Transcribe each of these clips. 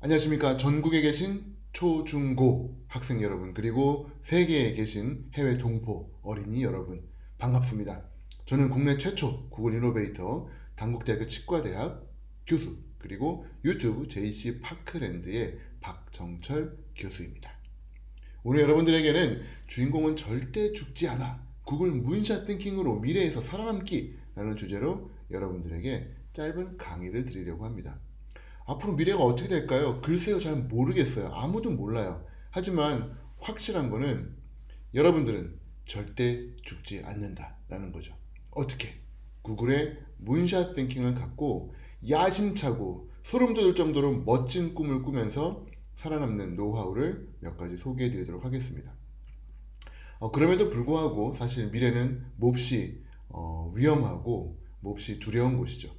안녕하십니까. 전국에 계신 초, 중, 고 학생 여러분, 그리고 세계에 계신 해외 동포 어린이 여러분, 반갑습니다. 저는 국내 최초 구글 이노베이터 단국대학교 치과대학 교수, 그리고 유튜브 JC 파크랜드의 박정철 교수입니다. 오늘 여러분들에게는 주인공은 절대 죽지 않아, 구글 문샷 띵킹으로 미래에서 살아남기 라는 주제로 여러분들에게 짧은 강의를 드리려고 합니다. 앞으로 미래가 어떻게 될까요? 글쎄요, 잘 모르겠어요. 아무도 몰라요. 하지만 확실한 거는 여러분들은 절대 죽지 않는다라는 거죠. 어떻게? 구글의 문샷 띵킹을 갖고 야심차고 소름 돋을 정도로 멋진 꿈을 꾸면서 살아남는 노하우를 몇 가지 소개해 드리도록 하겠습니다. 그럼에도 불구하고 사실 미래는 몹시 위험하고 몹시 두려운 곳이죠.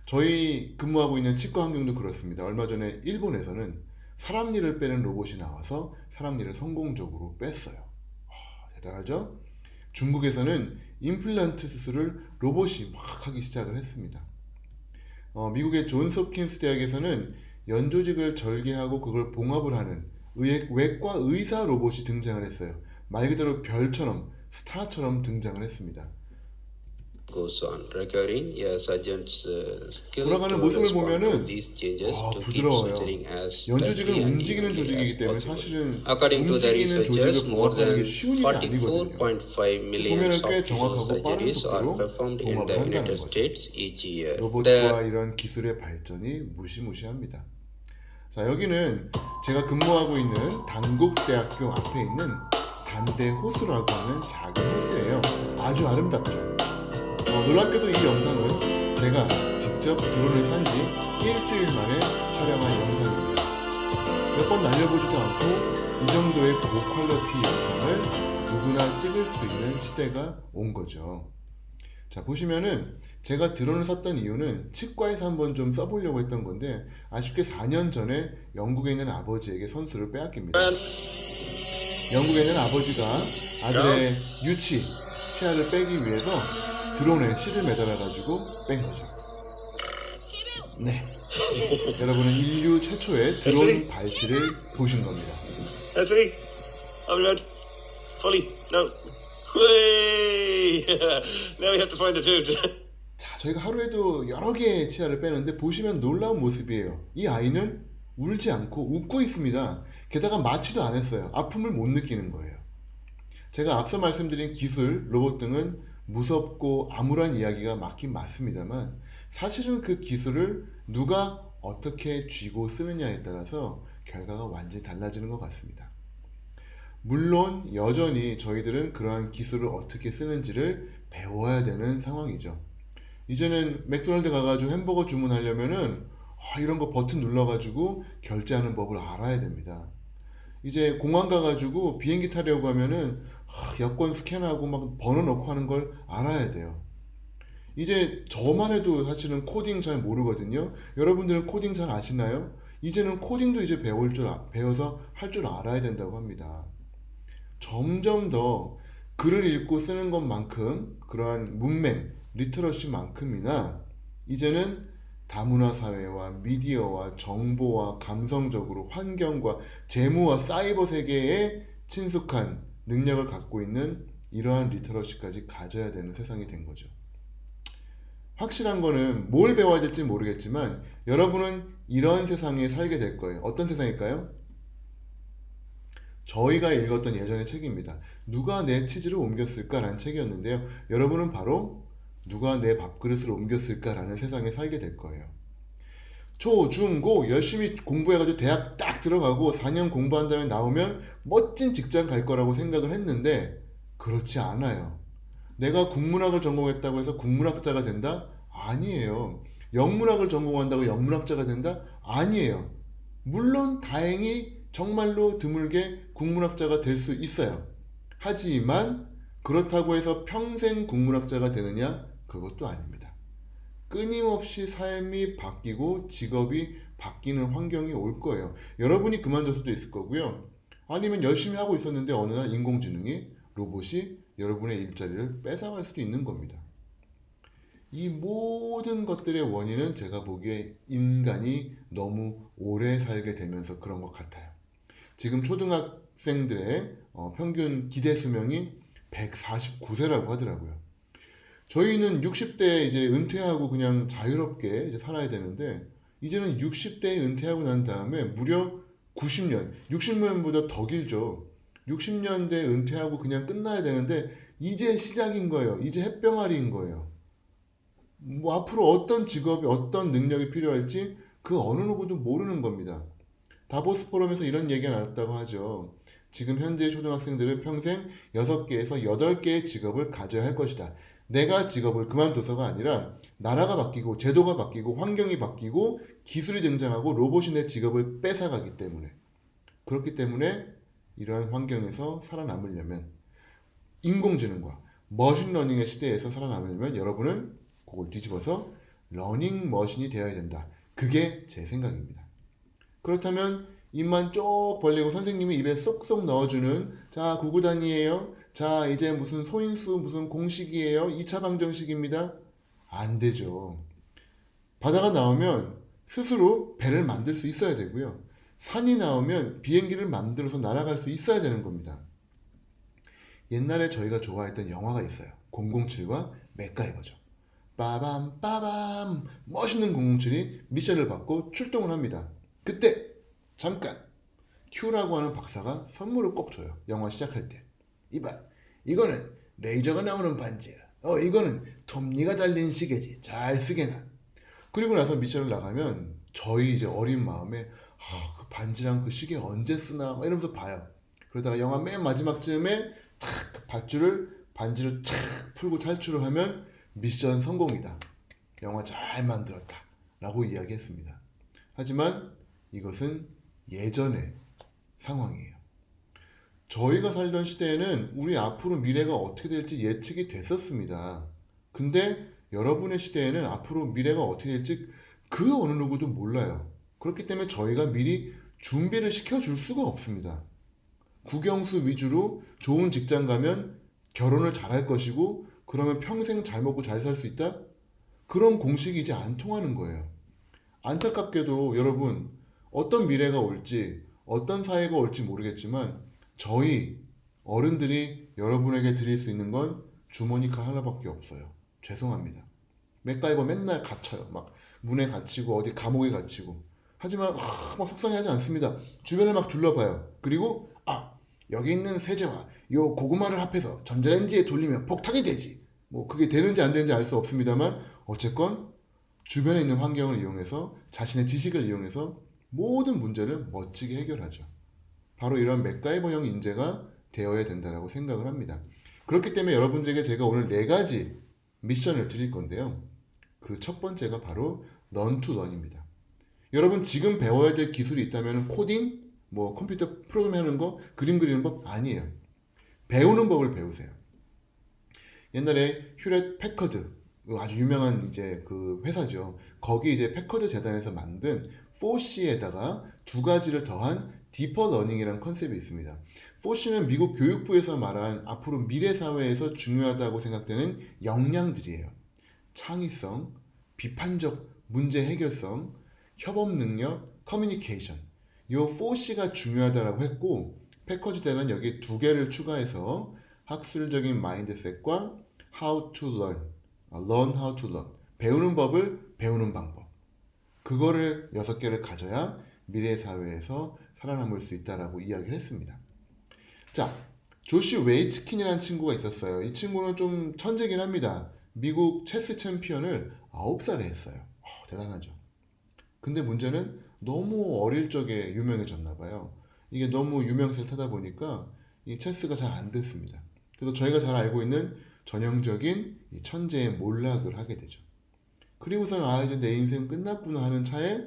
저희 근무하고 있는 치과 환경도 그렇습니다. 얼마 전에 일본에서는 사람니를 빼는 로봇이 나와서 사람니를 성공적으로 뺐어요. 대단하죠? 중국에서는 임플란트 수술을 로봇이 막 하기 시작을 했습니다. 미국의 존스 홉킨스 대학에서는 연조직을 절개하고 그걸 봉합을 하는 외과 의사 로봇이 등장을 했어요. 말 그대로 별처럼 스타처럼 등장을 했습니다. goes on, requiring a surgeon's skill 돌아가는 to 모습을 respond to 보면은 these changes to keep 부드러워요. surgery as 연조직은 quickly and 움직이는 evenly 조직이기 as 때문에 possible. 사실은 According to the 움직이는 researchers, 조직을 more 봉합하는 게 than 쉬운 일이 아니거든요. 44.5 million 보면은 꽤 soft tissue 정확하고 빠른 surgeries are 속도로 performed in 봉합을 the 한다는 United 거죠. States each year. 로봇과 이런 기술의 발전이 무시무시합니다. 자, 여기는 제가 근무하고 있는 단국대학교 앞에 있는 단대 호수라고 하는 작은 호수예요. 아주 아름답죠. 놀랍게도 이 영상은 제가 직접 드론을 산 지 일주일 만에 촬영한 영상입니다. 몇 번 날려보지도 않고 이 정도의 고퀄리티 영상을 누구나 찍을 수 있는 시대가 온 거죠. 자, 보시면은 제가 드론을 샀던 이유는 치과에서 한번 좀 써보려고 했던 건데 아쉽게 4년 전에 영국에 있는 아버지에게 선수를 빼앗깁니다. 영국에 있는 아버지가 아들의 유치, 치아를 빼기 위해서 드론에 실을 매달아가지고 뺀 거죠. 네. 여러분은 인류 최초의 드론 발치를 보신 겁니다. That's it. I'm ready. Fully. No. Whee! Now we have to find the tubes. 자, 저희가 하루에도 여러 개의 치아를 빼는데 보시면 놀라운 모습이에요. 이 아이는 울지 않고 웃고 있습니다. 게다가 마취도 안 했어요. 아픔을 못 느끼는 거예요. 제가 앞서 말씀드린 기술, 로봇 등은 무섭고 암울한 이야기가 맞긴 맞습니다만 사실은 그 기술을 누가 어떻게 쥐고 쓰느냐에 따라서 결과가 완전히 달라지는 것 같습니다. 물론 여전히 저희들은 그러한 기술을 어떻게 쓰는지를 배워야 되는 상황이죠. 이제는 맥도날드 가가지고 햄버거 주문하려면은 이런 거 버튼 눌러가지고 결제하는 법을 알아야 됩니다. 이제 공항 가가지고 비행기 타려고 하면은 여권 스캔하고 막 번호 넣고 하는 걸 알아야 돼요. 이제 저만 해도 사실은 코딩 잘 모르거든요. 여러분들은 코딩 잘 아시나요? 이제는 코딩도 이제 배워서 할 줄 알아야 된다고 합니다. 점점 더 글을 읽고 쓰는 것만큼 그러한 문맹, 리터러시만큼이나 이제는 다문화 사회와 미디어와 정보와 감성적으로 환경과 재무와 사이버 세계에 친숙한 능력을 갖고 있는 이러한 리터러시까지 가져야 되는 세상이 된 거죠. 확실한 거는 뭘 배워야 될지 모르겠지만 여러분은 이런 세상에 살게 될 거예요. 어떤 세상일까요? 저희가 읽었던 예전의 책입니다. 누가 내 치즈를 옮겼을까? 라는 책이었는데요. 여러분은 바로 누가 내 밥그릇을 옮겼을까? 라는 세상에 살게 될 거예요. 초, 중, 고 열심히 공부해가지고 대학 딱 들어가고 4년 공부한 다음에 나오면 멋진 직장 갈 거라고 생각을 했는데 그렇지 않아요. 내가 국문학을 전공했다고 해서 국문학자가 된다? 아니에요. 영문학을 전공한다고 영문학자가 된다? 아니에요. 물론 다행히 정말로 드물게 국문학자가 될 수 있어요. 하지만 그렇다고 해서 평생 국문학자가 되느냐? 그것도 아닙니다. 끊임없이 삶이 바뀌고 직업이 바뀌는 환경이 올 거예요. 여러분이 그만둘 수도 있을 거고요. 아니면 열심히 하고 있었는데 어느 날 인공지능이 로봇이 여러분의 일자리를 뺏어갈 수도 있는 겁니다. 이 모든 것들의 원인은 제가 보기에 인간이 너무 오래 살게 되면서 그런 것 같아요. 지금 초등학생들의 평균 기대 수명이 149세라고 하더라고요. 저희는 60대에 이제 은퇴하고 그냥 자유롭게 이제 살아야 되는데, 이제는 60대에 은퇴하고 난 다음에 무려 90년, 60년보다 더 길죠. 60년대 은퇴하고 그냥 끝나야 되는데, 이제 시작인 거예요. 이제 햇병아리인 거예요. 뭐 앞으로 어떤 직업이, 어떤 능력이 필요할지 그 어느 누구도 모르는 겁니다. 다보스 포럼에서 이런 얘기가 나왔다고 하죠. 지금 현재 초등학생들은 평생 6개에서 8개의 직업을 가져야 할 것이다. 내가 직업을 그만둬서가 아니라 나라가 바뀌고 제도가 바뀌고 환경이 바뀌고 기술이 등장하고 로봇이 내 직업을 뺏어가기 때문에, 그렇기 때문에 이러한 환경에서 살아남으려면, 인공지능과 머신러닝의 시대에서 살아남으려면 여러분은 그걸 뒤집어서 러닝 머신이 되어야 된다. 그게 제 생각입니다. 그렇다면 입만 쭉 벌리고 선생님이 입에 쏙쏙 넣어주는, 자 구구단위예요, 자 이제 무슨 소인수 무슨 공식이에요, 2차 방정식입니다. 안 되죠. 바다가 나오면 스스로 배를 만들 수 있어야 되고요. 산이 나오면 비행기를 만들어서 날아갈 수 있어야 되는 겁니다. 옛날에 저희가 좋아했던 영화가 있어요. 007과 맥가이버죠. 빠밤 빠밤 멋있는 007이 미션을 받고 출동을 합니다. 그때 잠깐 Q라고 하는 박사가 선물을 꼭 줘요. 영화 시작할 때. 이봐, 이거는 레이저가 나오는 반지야. 이거는 톱니가 달린 시계지. 잘 쓰게나. 그리고 나서 미션을 나가면 저희 이제 어린 마음에 그 반지랑 그 시계 언제 쓰나 막 이러면서 봐요. 그러다가 영화 맨 마지막쯤에 탁 밧줄을 반지로 착 풀고 탈출을 하면 미션 성공이다. 영화 잘 만들었다. 라고 이야기했습니다. 하지만 이것은 예전의 상황이에요. 저희가 살던 시대에는 우리 앞으로 미래가 어떻게 될지 예측이 됐었습니다. 근데 여러분의 시대에는 앞으로 미래가 어떻게 될지 그 어느 누구도 몰라요. 그렇기 때문에 저희가 미리 준비를 시켜줄 수가 없습니다. 국영수 위주로 좋은 직장 가면 결혼을 잘할 것이고 그러면 평생 잘 먹고 잘 살 수 있다? 그런 공식이 이제 안 통하는 거예요. 안타깝게도 여러분, 어떤 미래가 올지 어떤 사회가 올지 모르겠지만 저희 어른들이 여러분에게 드릴 수 있는 건 주머니 칼 하나밖에 없어요. 죄송합니다. 맥가이버 맨날 갇혀요. 막 문에 갇히고 어디 감옥에 갇히고. 하지만 막 속상해하지 않습니다. 주변을 막 둘러봐요. 그리고 여기 있는 세제와 요 고구마를 합해서 전자레인지에 돌리면 폭탄이 되지. 뭐 그게 되는지 안 되는지 알 수 없습니다만 어쨌건 주변에 있는 환경을 이용해서 자신의 지식을 이용해서 모든 문제를 멋지게 해결하죠. 바로 이런 맥가이버형 인재가 되어야 된다고 생각을 합니다. 그렇기 때문에 여러분들에게 제가 오늘 4가지 미션을 드릴 건데요. 그 첫 번째가 바로 Learn to Learn입니다. 여러분 지금 배워야 될 기술이 있다면 코딩, 뭐 컴퓨터 프로그램하는 거, 그림 그리는 법 아니에요. 배우는 법을 배우세요. 옛날에 휴렛 패커드, 아주 유명한 이제 그 회사죠. 거기 이제 패커드 재단에서 만든 4C에다가 2가지를 더한 디퍼 러닝이라는 컨셉이 있습니다. 4C는 미국 교육부에서 말한 앞으로 미래 사회에서 중요하다고 생각되는 역량들이에요. 창의성, 비판적 문제 해결성, 협업 능력, 커뮤니케이션. 이 4C가 중요하다고 했고 패커드 재단은 여기 2개를 추가해서 학술적인 마인드셋과 how to learn how to learn, 배우는 법을 배우는 방법, 그거를 6개를 가져야 미래 사회에서 살아남을 수 있다라고 이야기를 했습니다. 자, 조시 웨이츠킨이라는 친구가 있었어요. 이 친구는 좀 천재긴 합니다. 미국 체스 챔피언을 9살에 했어요. 대단하죠. 근데 문제는 너무 어릴 적에 유명해졌나 봐요. 이게 너무 유명세를 타다 보니까 이 체스가 잘 안 됐습니다. 그래서 저희가 잘 알고 있는 전형적인 이 천재의 몰락을 하게 되죠. 그리고서는 이제 내 인생 끝났구나 하는 차에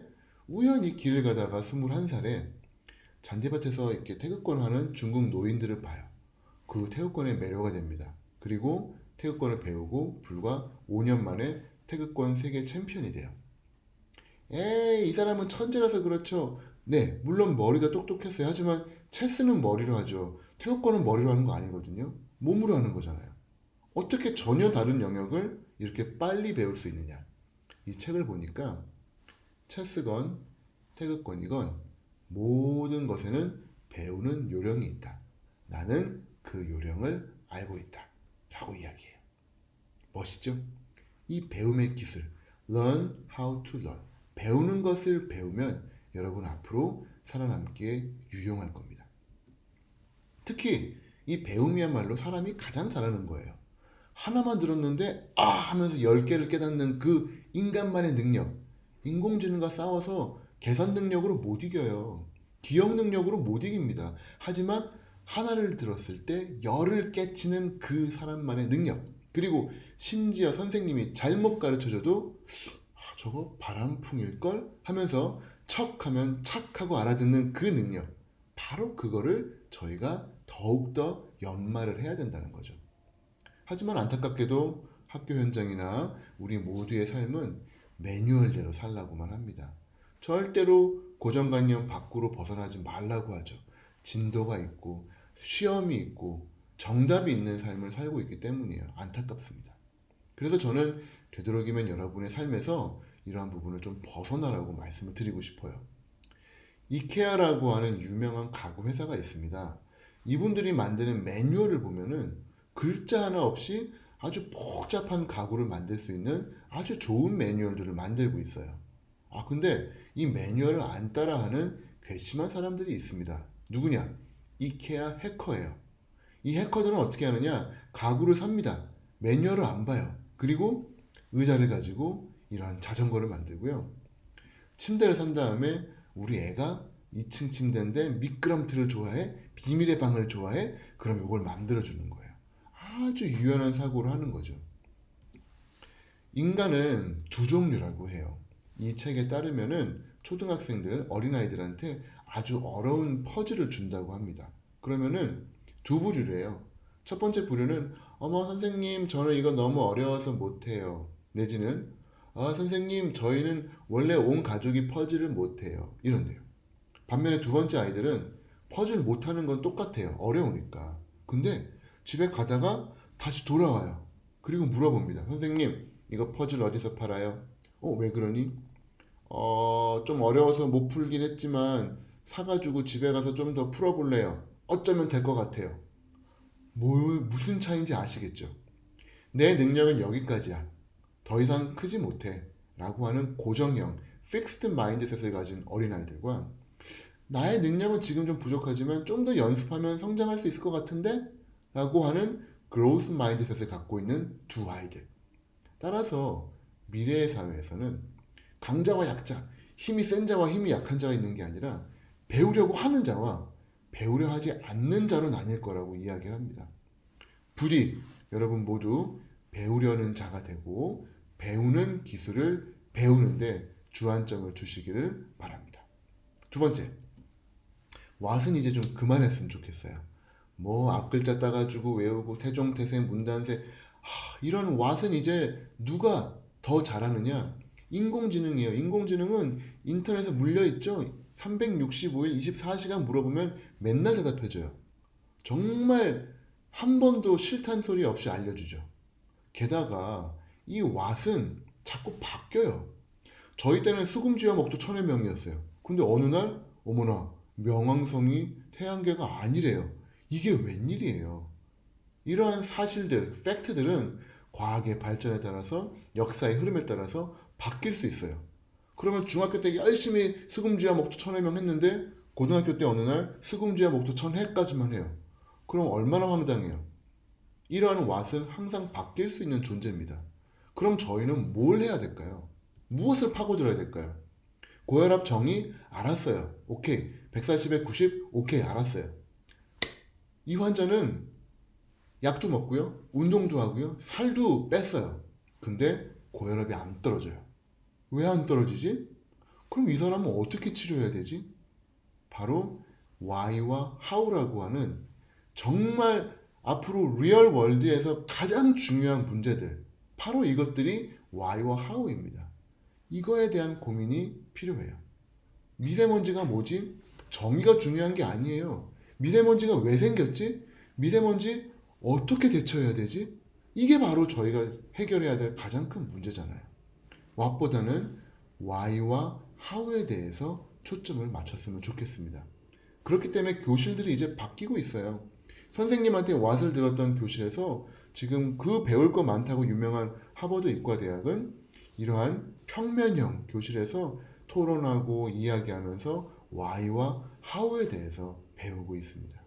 우연히 길을 가다가 21살에 잔디밭에서 이렇게 태극권을 하는 중국 노인들을 봐요. 그 태극권에 매료가 됩니다. 그리고 태극권을 배우고 불과 5년 만에 태극권 세계 챔피언이 돼요. 이 사람은 천재라서 그렇죠. 네, 물론 머리가 똑똑했어요. 하지만 체스는 머리로 하죠. 태극권은 머리로 하는 거 아니거든요. 몸으로 하는 거잖아요. 어떻게 전혀 다른 영역을 이렇게 빨리 배울 수 있느냐. 이 책을 보니까 체스건, 태극권이건 모든 것에는 배우는 요령이 있다. 나는 그 요령을 알고 있다. 라고 이야기해요. 멋있죠? 이 배움의 기술, learn how to learn. 배우는 것을 배우면 여러분 앞으로 살아남기에 유용할 겁니다. 특히 이 배움이야말로 사람이 가장 잘하는 거예요. 하나만 들었는데 하면서 10개를 깨닫는 그 인간만의 능력. 인공지능과 싸워서 계산 능력으로 못 이겨요. 기억 능력으로 못 이깁니다. 하지만 하나를 들었을 때 10을 깨치는 그 사람만의 능력. 그리고 심지어 선생님이 잘못 가르쳐줘도 저거 바람풍일걸? 하면서 척하면 착하고 알아듣는 그 능력. 바로 그거를 저희가 더욱더 연마를 해야 된다는 거죠. 하지만 안타깝게도 학교 현장이나 우리 모두의 삶은 매뉴얼대로 살라고만 합니다. 절대로 고정관념 밖으로 벗어나지 말라고 하죠. 진도가 있고 시험이 있고 정답이 있는 삶을 살고 있기 때문이에요. 안타깝습니다. 그래서 저는 되도록이면 여러분의 삶에서 이러한 부분을 좀 벗어나라고 말씀을 드리고 싶어요. 이케아라고 하는 유명한 가구 회사가 있습니다. 이분들이 만드는 매뉴얼을 보면은 글자 하나 없이 아주 복잡한 가구를 만들 수 있는 아주 좋은 매뉴얼들을 만들고 있어요. 근데 이 매뉴얼을 안 따라하는 괘씸한 사람들이 있습니다. 누구냐? 이케아 해커예요. 이 해커들은 어떻게 하느냐? 가구를 삽니다. 매뉴얼을 안 봐요. 그리고 의자를 가지고 이러한 자전거를 만들고요. 침대를 산 다음에 우리 애가 2층 침대인데 미끄럼틀을 좋아해? 비밀의 방을 좋아해? 그럼 이걸 만들어 주는 거예요. 아주 유연한 사고를 하는 거죠. 인간은 두 종류라고 해요. 이 책에 따르면은 초등학생들, 어린아이들한테 아주 어려운 퍼즐을 준다고 합니다. 그러면은 두 부류래요. 첫 번째 부류는 어머 선생님 저는 이거 너무 어려워서 못해요. 내지는 선생님 저희는 원래 온 가족이 퍼즐을 못해요. 이런데요. 반면에 두 번째 아이들은 퍼즐 못하는 건 똑같아요. 어려우니까. 근데 집에 가다가 다시 돌아와요. 그리고 물어봅니다. 선생님 이거 퍼즐 어디서 팔아요? 왜 그러니? 좀 어려워서 못 풀긴 했지만 사가지고 집에 가서 좀 더 풀어볼래요. 어쩌면 될 것 같아요. 무슨 차이인지 아시겠죠? 내 능력은 여기까지야. 더 이상 크지 못해. 라고 하는 고정형, fixed mindset을 가진 어린아이들과 나의 능력은 지금 좀 부족하지만 좀 더 연습하면 성장할 수 있을 것 같은데? 라고 하는 growth mindset을 갖고 있는 두 아이들. 따라서 미래의 사회에서는 강자와 약자, 힘이 센 자와 힘이 약한 자가 있는 게 아니라 배우려고 하는 자와 배우려 하지 않는 자로 나뉠 거라고 이야기를 합니다. 부디 여러분 모두 배우려는 자가 되고 배우는 기술을 배우는데 주안점을 두시기를 바랍니다. 두 번째, 왓은 이제 좀 그만했으면 좋겠어요. 앞글자 따가지고 외우고 태종, 태세, 문단세 이런 왓은 이제 누가 더 잘하느냐? 인공지능이에요. 인공지능은 인터넷에 물려있죠. 365일 24시간 물어보면 맨날 대답해줘요. 정말 한 번도 싫다는 소리 없이 알려주죠. 게다가 이 왓은 자꾸 바뀌어요. 저희 때는 수금지와 목도 천의 명이었어요. 근데 어느 날 어머나 명왕성이 태양계가 아니래요. 이게 웬일이에요. 이러한 사실들, 팩트들은 과학의 발전에 따라서 역사의 흐름에 따라서 바뀔 수 있어요. 그러면 중학교 때 열심히 수금지와 목도 천해명 했는데 고등학교 때 어느 날 수금지와 목도 천해까지만 해요. 그럼 얼마나 황당해요. 이러한 왓은 항상 바뀔 수 있는 존재입니다. 그럼 저희는 뭘 해야 될까요? 무엇을 파고들어야 될까요? 고혈압 정의 알았어요. 오케이. 140에 90 오케이 알았어요. 이 환자는 약도 먹고요. 운동도 하고요. 살도 뺐어요. 근데 고혈압이 안 떨어져요. 왜 안 떨어지지? 그럼 이 사람은 어떻게 치료해야 되지? 바로 why와 how라고 하는 정말 앞으로 리얼 월드에서 가장 중요한 문제들, 바로 이것들이 why와 how입니다. 이거에 대한 고민이 필요해요. 미세먼지가 뭐지? 정의가 중요한 게 아니에요. 미세먼지가 왜 생겼지? 미세먼지 어떻게 대처해야 되지? 이게 바로 저희가 해결해야 될 가장 큰 문제잖아요. what보다는 why와 how에 대해서 초점을 맞췄으면 좋겠습니다. 그렇기 때문에 교실들이 이제 바뀌고 있어요. 선생님한테 what을 들었던 교실에서 지금 그 배울 거 많다고 유명한 하버드 이과대학은 이러한 평면형 교실에서 토론하고 이야기하면서 why와 how에 대해서 배우고 있습니다.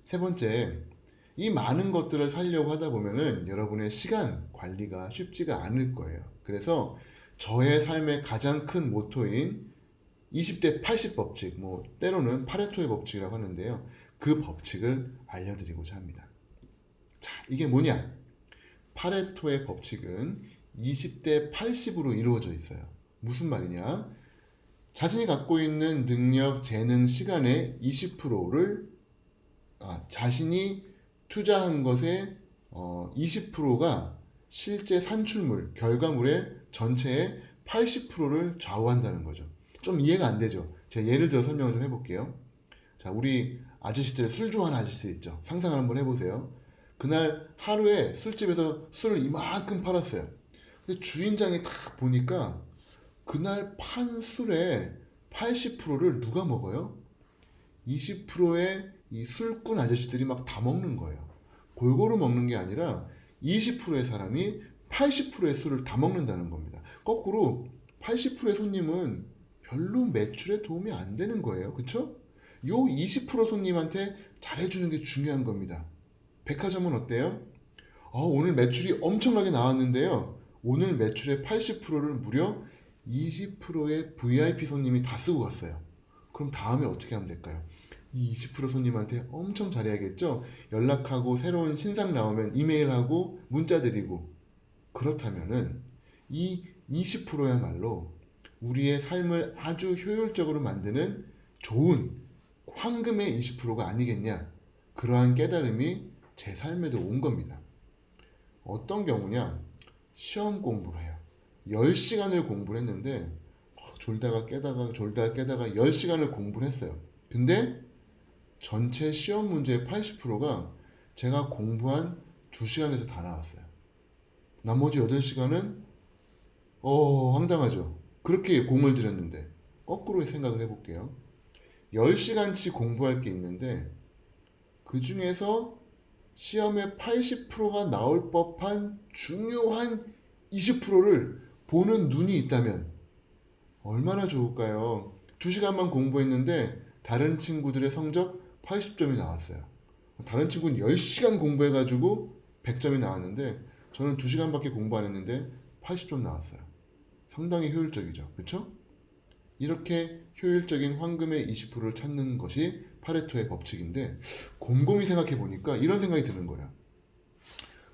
세 번째, 이 많은 것들을 살려고 하다 보면은 여러분의 시간 관리가 쉽지가 않을 거예요. 그래서 저의 삶의 가장 큰 모토인 20대 80 법칙, 때로는 파레토의 법칙이라고 하는데요. 그 법칙을 알려드리고자 합니다. 자, 이게 뭐냐? 파레토의 법칙은 20대 80으로 이루어져 있어요. 무슨 말이냐? 자신이 갖고 있는 능력, 재능, 시간의 20%를 자신이 투자한 것의 20%가 실제 산출물, 결과물의 전체의 80%를 좌우한다는 거죠. 좀 이해가 안 되죠? 제가 예를 들어 설명을 좀 해볼게요. 자, 우리 아저씨들 술 좋아하는 아저씨 있죠? 상상을 한번 해보세요. 그날 하루에 술집에서 술을 이만큼 팔았어요. 근데 주인장이 딱 보니까 그날 판 술의 80%를 누가 먹어요? 20%의 이 술꾼 아저씨들이 막 다 먹는 거예요. 골고루 먹는 게 아니라 20%의 사람이 80%의 술을 다 먹는다는 겁니다. 거꾸로 80%의 손님은 별로 매출에 도움이 안 되는 거예요. 그쵸? 요 20% 손님한테 잘해주는 게 중요한 겁니다. 백화점은 어때요? 오늘 매출이 엄청나게 나왔는데요. 오늘 매출의 80%를 무려 20%의 VIP 손님이 다 쓰고 갔어요. 그럼 다음에 어떻게 하면 될까요? 이 20% 손님한테 엄청 잘해야겠죠? 연락하고 새로운 신상 나오면 이메일하고 문자 드리고. 그렇다면은 이 20%야말로 우리의 삶을 아주 효율적으로 만드는 좋은 황금의 20%가 아니겠냐? 그러한 깨달음이 제 삶에도 온 겁니다. 어떤 경우냐? 시험 공부를 해요. 10시간을 공부를 했는데 졸다가 깨다가 10시간을 공부를 했어요. 근데 전체 시험 문제의 80%가 제가 공부한 2시간에서 다 나왔어요. 나머지 8시간은 황당하죠. 그렇게 공을 들였는데 거꾸로 생각을 해볼게요. 10시간치 공부할 게 있는데 그 중에서 시험에 80%가 나올 법한 중요한 20%를 보는 눈이 있다면 얼마나 좋을까요? 2시간만 공부했는데 다른 친구들의 성적 80점이 나왔어요. 다른 친구는 10시간 공부해가지고 100점이 나왔는데 저는 2시간밖에 공부 안 했는데 80점 나왔어요. 상당히 효율적이죠. 그렇죠? 이렇게 효율적인 황금의 20%를 찾는 것이 파레토의 법칙인데 곰곰이 생각해 보니까 이런 생각이 드는 거예요.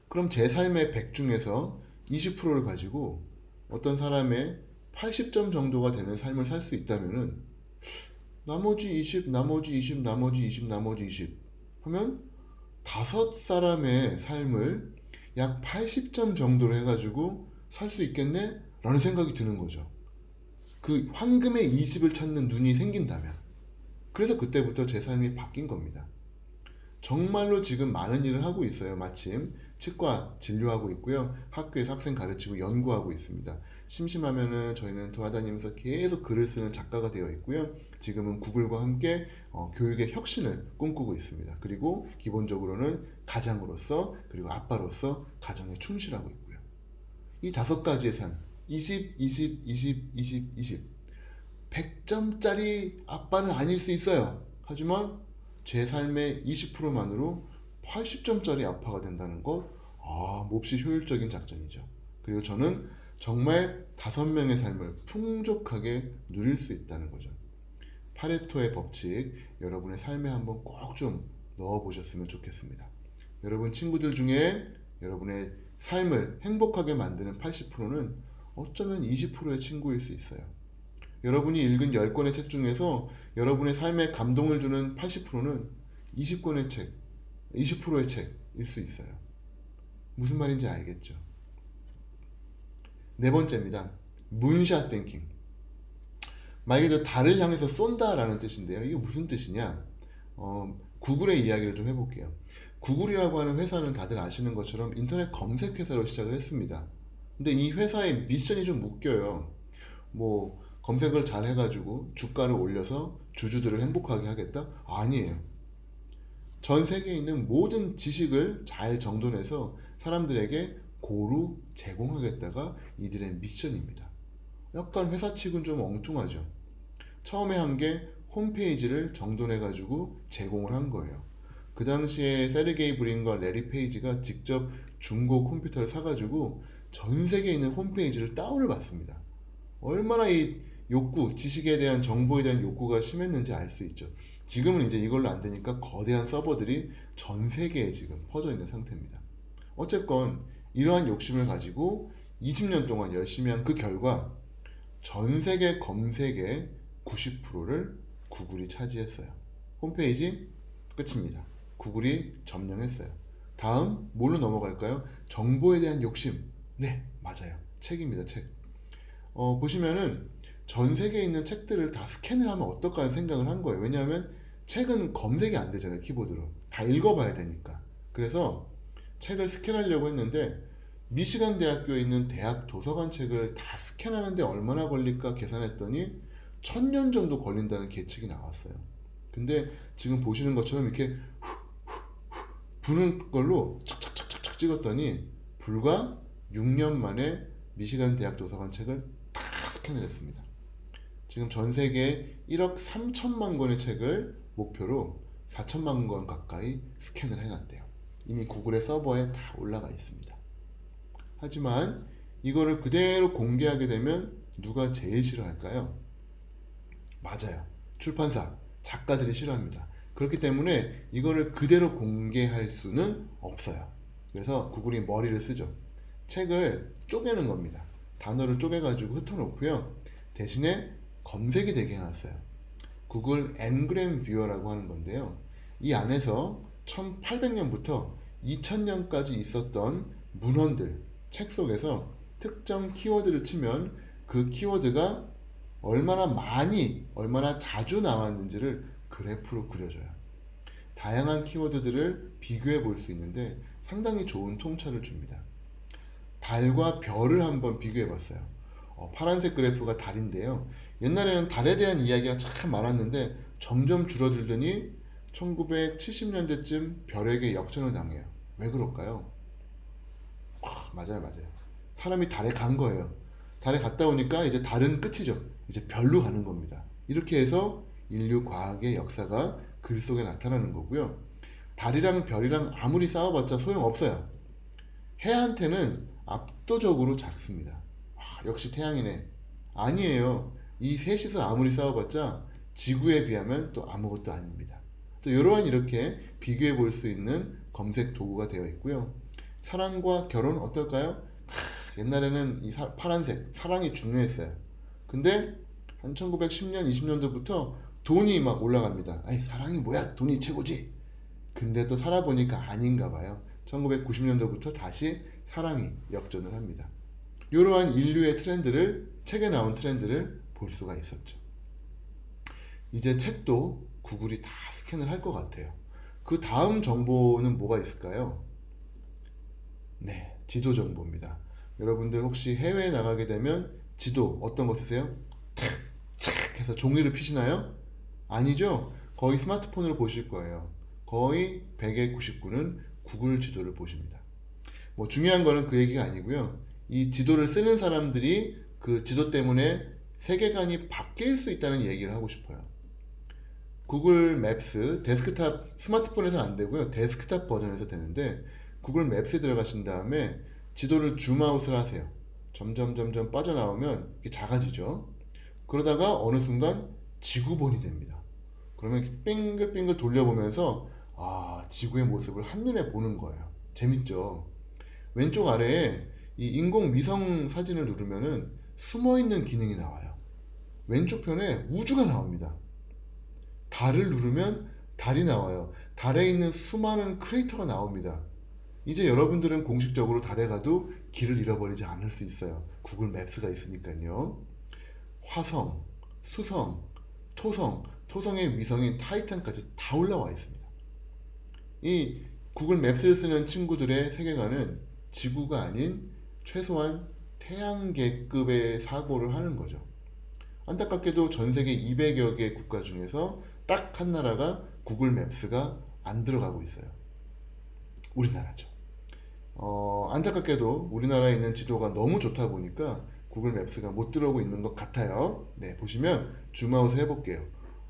그럼 제 삶의 100 중에서 20%를 가지고 어떤 사람의 80점 정도가 되는 삶을 살 수 있다면은 나머지 20, 나머지 20, 나머지 20, 나머지 20 하면 5사람의 삶을 약 80점 정도로 해가지고 살 수 있겠네? 라는 생각이 드는 거죠. 그 황금의 20을 찾는 눈이 생긴다면. 그래서 그때부터 제 삶이 바뀐 겁니다. 정말로 지금 많은 일을 하고 있어요. 마침 치과 진료하고 있고요. 학교에서 학생 가르치고 연구하고 있습니다. 심심하면은 저희는 돌아다니면서 계속 글을 쓰는 작가가 되어 있고요. 지금은 구글과 함께 교육의 혁신을 꿈꾸고 있습니다. 그리고 기본적으로는 가장으로서 그리고 아빠로서 가정에 충실하고 있고요. 이 5가지의 삶 20, 20, 20, 20, 20 100점짜리 아빠는 아닐 수 있어요. 하지만 제 삶의 20%만으로 80점짜리 아빠가 된다는 것, 몹시 효율적인 작전이죠. 그리고 저는 정말 5명의 삶을 풍족하게 누릴 수 있다는 거죠. 파레토의 법칙, 여러분의 삶에 한번 꼭 좀 넣어보셨으면 좋겠습니다. 여러분 친구들 중에 여러분의 삶을 행복하게 만드는 80%는 어쩌면 20%의 친구일 수 있어요. 여러분이 읽은 10권의 책 중에서 여러분의 삶에 감동을 주는 80%는 20권의 책, 20%의 책일 수 있어요. 무슨 말인지 알겠죠? 네 번째입니다. 문샷 땡킹. 만약에 저 달을 향해서 쏜다라는 뜻인데요. 이게 무슨 뜻이냐? 구글의 이야기를 좀 해볼게요. 구글이라고 하는 회사는 다들 아시는 것처럼 인터넷 검색 회사로 시작을 했습니다. 근데 이 회사의 미션이 좀 웃겨요. 뭐 검색을 잘 해가지고 주가를 올려서 주주들을 행복하게 하겠다? 아니에요. 전 세계에 있는 모든 지식을 잘 정돈해서 사람들에게 고루 제공하겠다가 이들의 미션입니다. 약간 회사측은 좀 엉뚱하죠. 처음에 한 게 홈페이지를 정돈해가지고 제공을 한 거예요. 그 당시에 세르게이 브린과 레리 페이지가 직접 중고 컴퓨터를 사가지고 전 세계에 있는 홈페이지를 다운을 받습니다. 얼마나 이 욕구, 지식에 대한 정보에 대한 욕구가 심했는지 알 수 있죠. 지금은 이제 이걸로 안 되니까 거대한 서버들이 전 세계에 지금 퍼져 있는 상태입니다. 어쨌건 이러한 욕심을 가지고 20년 동안 열심히 한 그 결과 전 세계 검색의 90%를 구글이 차지했어요. 홈페이지 끝입니다. 구글이 점령했어요. 다음 뭘로 넘어갈까요? 정보에 대한 욕심. 네, 맞아요. 책입니다. 책. 보시면은 전 세계에 있는 책들을 다 스캔을 하면 어떨까 하는 생각을 한 거예요. 왜냐하면 책은 검색이 안 되잖아요. 키보드로. 다 읽어봐야 되니까. 그래서 책을 스캔하려고 했는데 미시간 대학교에 있는 대학 도서관 책을 다 스캔하는데 얼마나 걸릴까 계산했더니 1000년 정도 걸린다는 계책이 나왔어요. 근데 지금 보시는 것처럼 이렇게 부는 걸로 착착착착 찍었더니 불과 6년 만에 미시간 대학 도서관 책을 다 스캔을 했습니다. 지금 전 세계 1억 3천만 권의 책을 목표로 4천만 권 가까이 스캔을 해놨대요. 이미 구글의 서버에 다 올라가 있습니다. 하지만 이거를 그대로 공개하게 되면 누가 제일 싫어할까요? 맞아요. 출판사, 작가들이 싫어합니다. 그렇기 때문에 이거를 그대로 공개할 수는 없어요. 그래서 구글이 머리를 쓰죠. 책을 쪼개는 겁니다. 단어를 쪼개가지고 흩어놓고요. 대신에 검색이 되게 해놨어요. 구글 엔그램 뷰어라고 하는 건데요. 이 안에서 1800년부터 2000년까지 있었던 문헌들, 책 속에서 특정 키워드를 치면 그 키워드가 얼마나 많이, 얼마나 자주 나왔는지를 그래프로 그려줘요. 다양한 키워드들을 비교해 볼 수 있는데 상당히 좋은 통찰을 줍니다. 달과 별을 한번 비교해 봤어요. 파란색 그래프가 달인데요. 옛날에는 달에 대한 이야기가 참 많았는데 점점 줄어들더니 1970년대쯤 별에게 역전을 당해요. 왜 그럴까요? 맞아요. 사람이 달에 간 거예요. 달에 갔다 오니까 이제 달은 끝이죠. 이제 별로 가는 겁니다. 이렇게 해서 인류 과학의 역사가 글 속에 나타나는 거고요. 달이랑 별이랑 아무리 싸워봤자 소용없어요. 해한테는 압도적으로 작습니다. 역시 태양이네. 아니에요. 이 셋이서 아무리 싸워봤자 지구에 비하면 또 아무것도 아닙니다. 또 이러한 이렇게 비교해 볼 수 있는 검색 도구가 되어 있고요. 사랑과 결혼 어떨까요? 옛날에는 이 파란색 사랑이 중요했어요. 근데 한 1910년 20년도부터 돈이 막 올라갑니다. 아이 사랑이 뭐야? 돈이 최고지. 근데 또 살아보니까 아닌가 봐요. 1990년도부터 다시 사랑이 역전을 합니다. 이러한 인류의 트렌드를, 책에 나온 트렌드를 볼 수가 있었죠. 이제 책도 구글이 다 스캔을 할 것 같아요. 그 다음 정보는 뭐가 있을까요? 네, 지도 정보입니다. 여러분들 혹시 해외에 나가게 되면 지도 어떤 거 쓰세요? 탁 해서 종이를 피시나요? 아니죠? 거의 스마트폰으로 보실 거예요. 거의 100의 99는 구글 지도를 보십니다. 뭐 중요한 거는 그 얘기가 아니고요. 이 지도를 쓰는 사람들이 그 지도 때문에 세계관이 바뀔 수 있다는 얘기를 하고 싶어요. 구글 맵스 데스크탑, 스마트폰에서는 안 되고요. 데스크탑 버전에서 되는데 구글 맵스에 들어가신 다음에 지도를 줌아웃을 하세요. 점점 빠져나오면 이게 작아지죠. 그러다가 어느 순간 지구본이 됩니다. 그러면 빙글빙글 돌려보면서 지구의 모습을 한눈에 보는 거예요. 재밌죠? 왼쪽 아래에 이 인공위성 사진을 누르면은 숨어있는 기능이 나와요. 왼쪽 편에 우주가 나옵니다. 달을 누르면 달이 나와요. 달에 있는 수많은 크레이터가 나옵니다. 이제 여러분들은 공식적으로 달에 가도 길을 잃어버리지 않을 수 있어요. 구글 맵스가 있으니까요. 화성, 수성, 토성, 토성의 위성인 타이탄까지 다 올라와 있습니다. 이 구글 맵스를 쓰는 친구들의 세계관은 지구가 아닌 최소한 태양계급의 사고를 하는 거죠. 안타깝게도 전 세계 200여 개 국가 중에서 딱 한 나라가 구글 맵스가 안 들어가고 있어요. 우리나라죠. 안타깝게도 우리나라에 있는 지도가 너무 좋다 보니까 구글 맵스가 못 들어오고 있는 것 같아요. 네, 보시면 줌아웃을 해볼게요.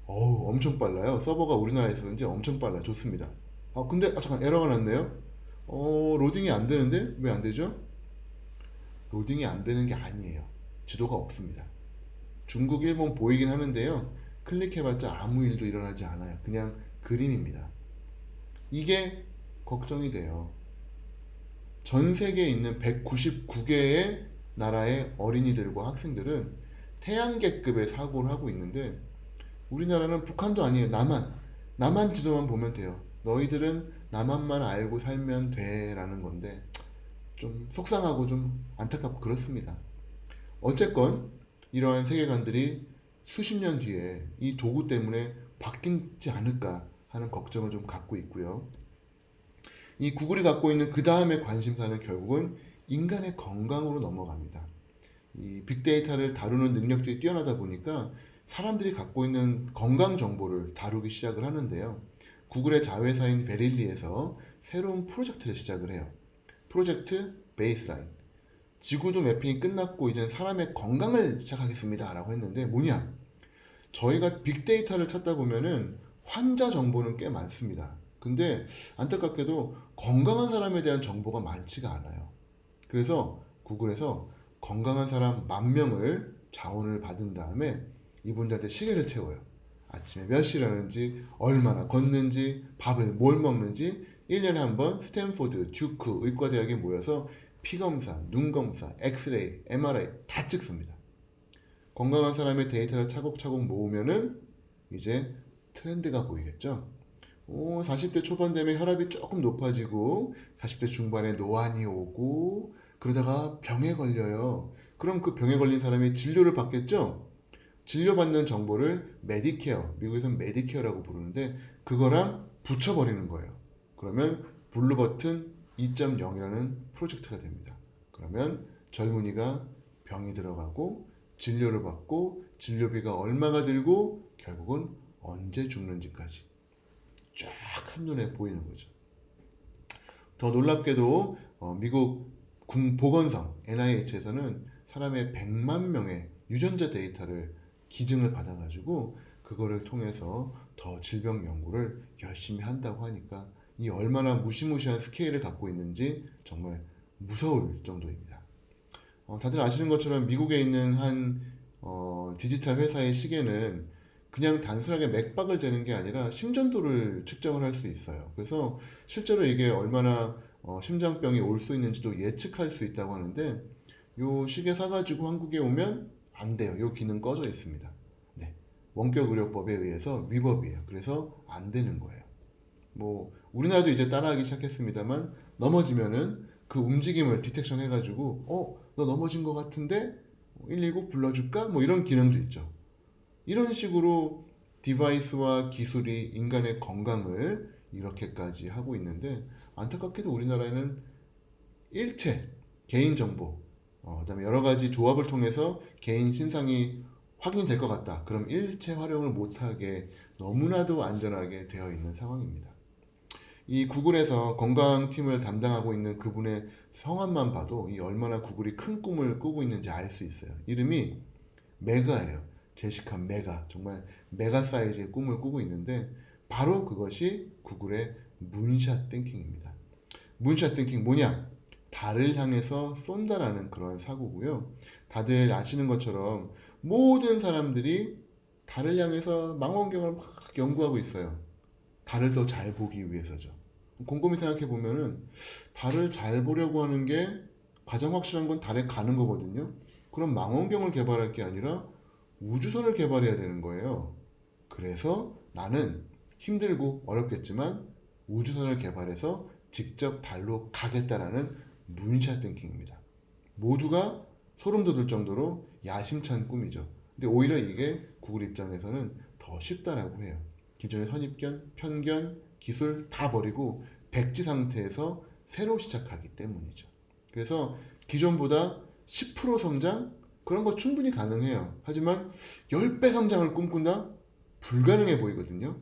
어우, 엄청 빨라요. 서버가 우리나라에서 그런지 엄청 빨라요. 좋습니다. 근데 잠깐 에러가 났네요. 로딩이 안 되는데 왜 안 되죠? 로딩이 안 되는 게 아니에요. 지도가 없습니다. 중국, 일본 보이긴 하는데요. 클릭해봤자 아무 일도 일어나지 않아요. 그냥 그림입니다. 이게 걱정이 돼요. 전 세계에 있는 199개의 나라의 어린이들과 학생들은 태양계급의 사고를 하고 있는데 우리나라는 북한도 아니에요. 남한 지도만 보면 돼요. 너희들은 남한만 알고 살면 돼 라는 건데 좀 속상하고 좀 안타깝고 그렇습니다. 어쨌건 이러한 세계관들이 수십 년 뒤에 이 도구 때문에 바뀌지 않을까 하는 걱정을 좀 갖고 있고요. 이 구글이 갖고 있는 그 다음의 관심사는 결국은 인간의 건강으로 넘어갑니다. 이 빅데이터를 다루는 능력들이 뛰어나다 보니까 사람들이 갖고 있는 건강 정보를 다루기 시작을 하는데요. 구글의 자회사인 베릴리에서 새로운 프로젝트를 시작을 해요. 프로젝트 베이스라인. 지구도 매핑이 끝났고 이제는 사람의 건강을 시작하겠습니다 라고 했는데 뭐냐? 저희가 빅데이터를 찾다 보면은 환자 정보는 꽤 많습니다. 근데 안타깝게도 건강한 사람에 대한 정보가 많지가 않아요. 그래서 구글에서 건강한 사람 10,000명을 자원을 받은 다음에 이분들한테 시계를 채워요. 아침에 몇 시에 일어나는지, 얼마나 걷는지, 밥을 뭘 먹는지 1년에 한 번 스탠포드, 듀크 의과대학에 모여서 피검사, 눈검사, 엑스레이, MRI 다 찍습니다. 건강한 사람의 데이터를 차곡차곡 모으면은 이제 트렌드가 보이겠죠. 40대 초반 되면 혈압이 조금 높아지고 40대 중반에 노안이 오고 그러다가 병에 걸려요. 그럼 그 병에 걸린 사람이 진료를 받겠죠? 진료받는 정보를 메디케어, 미국에서는 메디케어라고 부르는데 그거랑 붙여버리는 거예요. 그러면 블루버튼 2.0이라는 프로젝트가 됩니다. 그러면 젊은이가 병이 들어가고 진료를 받고 진료비가 얼마가 들고 결국은 언제 죽는지까지 쫙 한눈에 보이는 거죠. 더 놀랍게도 미국 보건성 NIH에서는 사람의 100만 명의 유전자 데이터를 기증을 받아가지고 그거를 통해서 더 질병 연구를 열심히 한다고 하니까 이 얼마나 무시무시한 스케일을 갖고 있는지 정말 무서울 정도입니다. 다들 아시는 것처럼 미국에 있는 한 디지털 회사의 시계는 그냥 단순하게 맥박을 재는 게 아니라 심전도를 측정을 할 수 있어요. 그래서 실제로 이게 얼마나 심장병이 올 수 있는지도 예측할 수 있다고 하는데 요 시계 사가지고 한국에 오면 안 돼요. 요 기능 꺼져 있습니다. 네. 원격 의료법에 의해서 위법이에요. 그래서 안 되는 거예요. 뭐 우리나라도 이제 따라하기 시작했습니다만 넘어지면은 그 움직임을 디텍션 해가지고 너 넘어진 것 같은데 119 불러줄까? 뭐 이런 기능도 있죠. 이런 식으로 디바이스와 기술이 인간의 건강을 이렇게까지 하고 있는데 안타깝게도 우리나라에는 일체 개인정보 그다음에 여러 가지 조합을 통해서 개인 신상이 확인이 될 것 같다. 그럼 일체 활용을 못하게 너무나도 안전하게 되어 있는 상황입니다. 이 구글에서 건강팀을 담당하고 있는 그분의 성함만 봐도 이 얼마나 구글이 큰 꿈을 꾸고 있는지 알 수 있어요. 이름이 메가예요. 제시카 메가. 정말 메가 사이즈의 꿈을 꾸고 있는데 바로 그것이 구글의 문샷 띵킹입니다. 문샷 띵킹 뭐냐? 달을 향해서 쏜다라는 그런 사고고요. 다들 아시는 것처럼 모든 사람들이 달을 향해서 망원경을 막 연구하고 있어요. 달을 더 잘 보기 위해서죠. 곰곰이 생각해 보면은 달을 잘 보려고 하는 게 가장 확실한 건 달에 가는 거거든요. 그럼 망원경을 개발할 게 아니라 우주선을 개발해야 되는 거예요. 그래서 나는 힘들고 어렵겠지만 우주선을 개발해서 직접 달로 가겠다라는 문샷 띵킹입니다. 모두가 소름 돋을 정도로 야심찬 꿈이죠. 근데 오히려 이게 구글 입장에서는 더 쉽다라고 해요. 기존의 선입견, 편견, 기술 다 버리고 백지 상태에서 새로 시작하기 때문이죠. 그래서 기존보다 10% 성장? 그런 거 충분히 가능해요. 하지만 10배 성장을 꿈꾼다? 불가능해 보이거든요.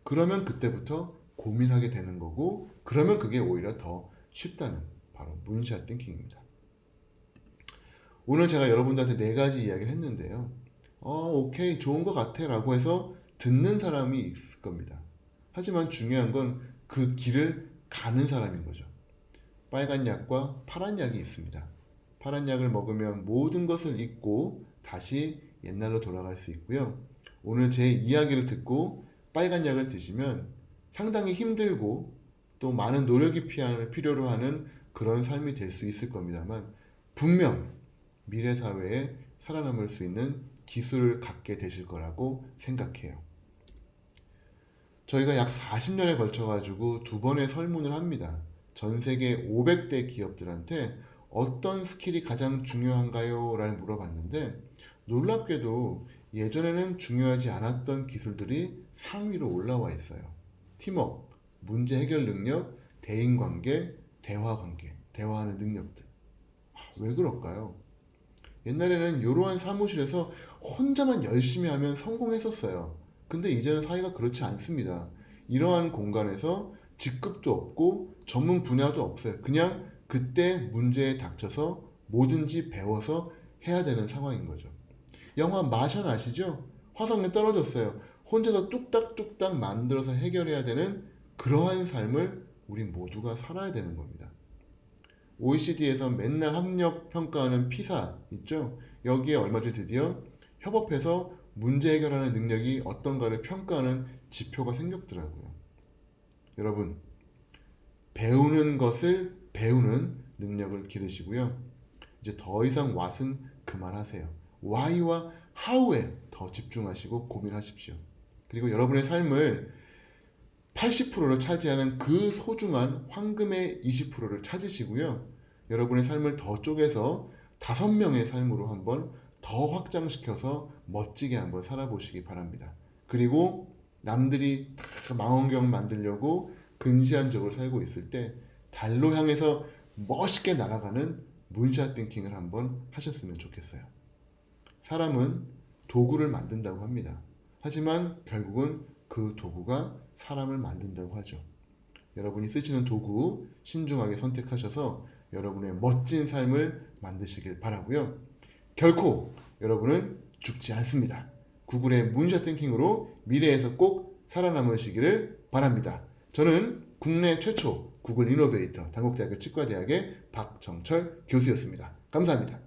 그러면 그때부터 고민하게 되는 거고, 그러면 그게 오히려 더 쉽다는 바로 문샷 띵킹입니다. 오늘 제가 여러분들한테 4가지 이야기를 했는데요. 오케이, 좋은 것 같아 라고 해서 듣는 사람이 있을 겁니다. 하지만 중요한 건 그 길을 가는 사람인 거죠. 빨간 약과 파란 약이 있습니다. 파란 약을 먹으면 모든 것을 잊고 다시 옛날로 돌아갈 수 있고요. 오늘 제 이야기를 듣고 빨간 약을 드시면 상당히 힘들고 또 많은 노력이 필요로 하는 그런 삶이 될 수 있을 겁니다만, 분명 미래 사회에 살아남을 수 있는 기술을 갖게 되실 거라고 생각해요. 저희가 약 40년에 걸쳐 가지고 2번의 설문을 합니다. 전 세계 500대 기업들한테 어떤 스킬이 가장 중요한가요? 라를 물어봤는데, 놀랍게도 예전에는 중요하지 않았던 기술들이 상위로 올라와 있어요. 팀워크, 문제 해결 능력, 대인관계, 대화관계, 대화하는 능력들. 왜 그럴까요? 옛날에는 이러한 사무실에서 혼자만 열심히 하면 성공했었어요. 근데 이제는 사회가 그렇지 않습니다. 이러한 공간에서 직급도 없고 전문 분야도 없어요. 그냥 그때 문제에 닥쳐서 뭐든지 배워서 해야 되는 상황인 거죠. 영화 마션 아시죠? 화성에 떨어졌어요. 혼자서 뚝딱뚝딱 만들어서 해결해야 되는 그러한 삶을 우리 모두가 살아야 되는 겁니다. OECD에서 맨날 학력 평가하는 피사 있죠? 여기에 얼마 전에 드디어 협업해서 문제 해결하는 능력이 어떤가를 평가하는 지표가 생겼더라고요. 여러분, 배우는 것을 배우는 능력을 기르시고요. 이제 더 이상 what은 그만하세요. why와 how에 더 집중하시고 고민하십시오. 그리고 여러분의 삶을 80%를 차지하는 그 소중한 황금의 20%를 찾으시고요. 여러분의 삶을 더 쪼개서 5명의 삶으로 한번 더 확장시켜서 멋지게 한번 살아보시기 바랍니다. 그리고 남들이 다 망원경 만들려고 근시안적으로 살고 있을 때 달로 향해서 멋있게 날아가는 문샷 띵킹을 한번 하셨으면 좋겠어요. 사람은 도구를 만든다고 합니다. 하지만 결국은 그 도구가 사람을 만든다고 하죠. 여러분이 쓰시는 도구 신중하게 선택하셔서 여러분의 멋진 삶을 만드시길 바라고요. 결코 여러분은 죽지 않습니다. 구글의 문샷 띵킹으로 미래에서 꼭 살아남으시기를 바랍니다. 저는 국내 최초 구글 이노베이터 단국대학교 치과대학의 박정철 교수였습니다. 감사합니다.